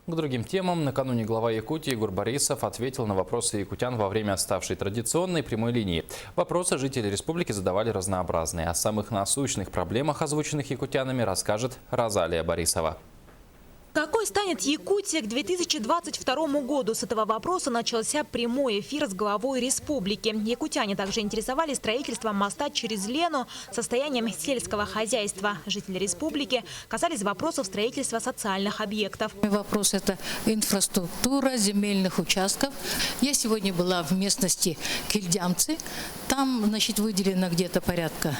К другим темам. Накануне глава Якутии Игорь Борисов ответил на вопросы якутян во время ставшей традиционной прямой линии. Вопросы жители республики задавали разнообразные. О самых насущных проблемах, озвученных якутянами, расскажет Розалия Борисова. Какой станет Якутия к 2022 году? С этого вопроса начался прямой эфир с главой республики. Якутяне также интересовались строительством моста через Лену, состоянием сельского хозяйства. Жители республики касались вопросов строительства социальных объектов. Вопрос – это инфраструктура земельных участков. Я сегодня была в местности Кильдямцы. Там, выделено где-то порядка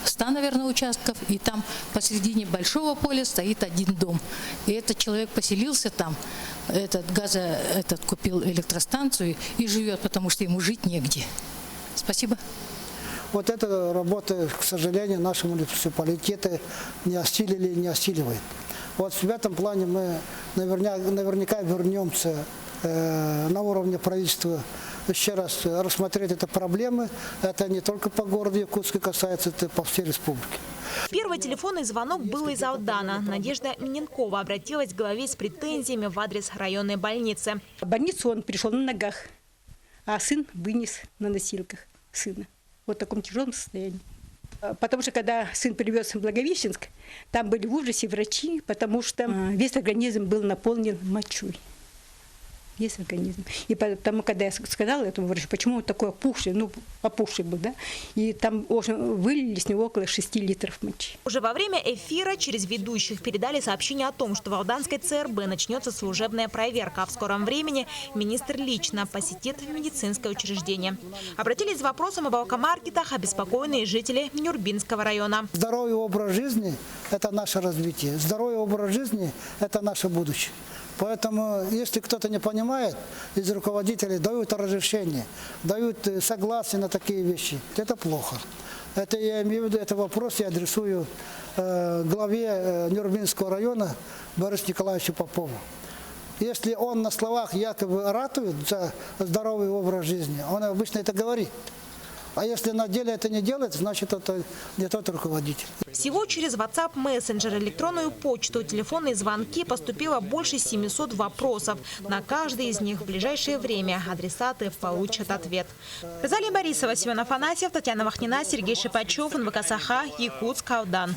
100, наверное, участков, и там посередине большого поля стоит один дом. И этот человек поселился там, купил электростанцию и живет, потому что ему жить негде. Спасибо. Вот эта работа, к сожалению, наши муниципалитеты не осилили и не осиливают. Вот в этом плане мы наверняка вернемся на уровне правительства еще раз рассмотреть эти проблемы. Это не только по городу Якутске касается, это по всей республике. Первый телефонный звонок был из Алдана. Надежда Миненкова обратилась к главе с претензиями в адрес районной больницы. В больницу он пришел на ногах, а сын вынес на носилках сына. Вот в таком тяжелом состоянии. Потому что когда сын привез в Благовещенск, там были в ужасе врачи, потому что весь организм был наполнен мочой. Весь организм. И потому, когда я сказала этому врачу, почему он такой опухший был, да, и там вылили с него около 6 литров мочи. Уже во время эфира через ведущих передали сообщение о том, что в Алданской ЦРБ начнется служебная проверка, а в скором времени министр лично посетит медицинское учреждение. Обратились с вопросом об алкомаркетах обеспокоенные жители Нюрбинского района. Здоровый образ жизни – это наше развитие. Здоровый образ жизни – это наше будущее. Поэтому, если кто-то не понимает, из руководителей дают разрешение, дают согласие на такие вещи, это плохо. Это я имею в виду, это вопрос я адресую главе Нюрбинского района Борису Николаевичу Попову. Если он на словах якобы ратует за здоровый образ жизни, он обычно это говорит. А если на деле это не делает, значит, это не тот руководитель. Всего через WhatsApp, мессенджер, электронную почту, телефонные звонки поступило больше 700 вопросов. На каждый из них в ближайшее время адресаты получат ответ. Розалия Борисова, Семен Афанасьев, Татьяна Вахнина, Сергей Шипачев, НВК Саха, Якутск, Алдан.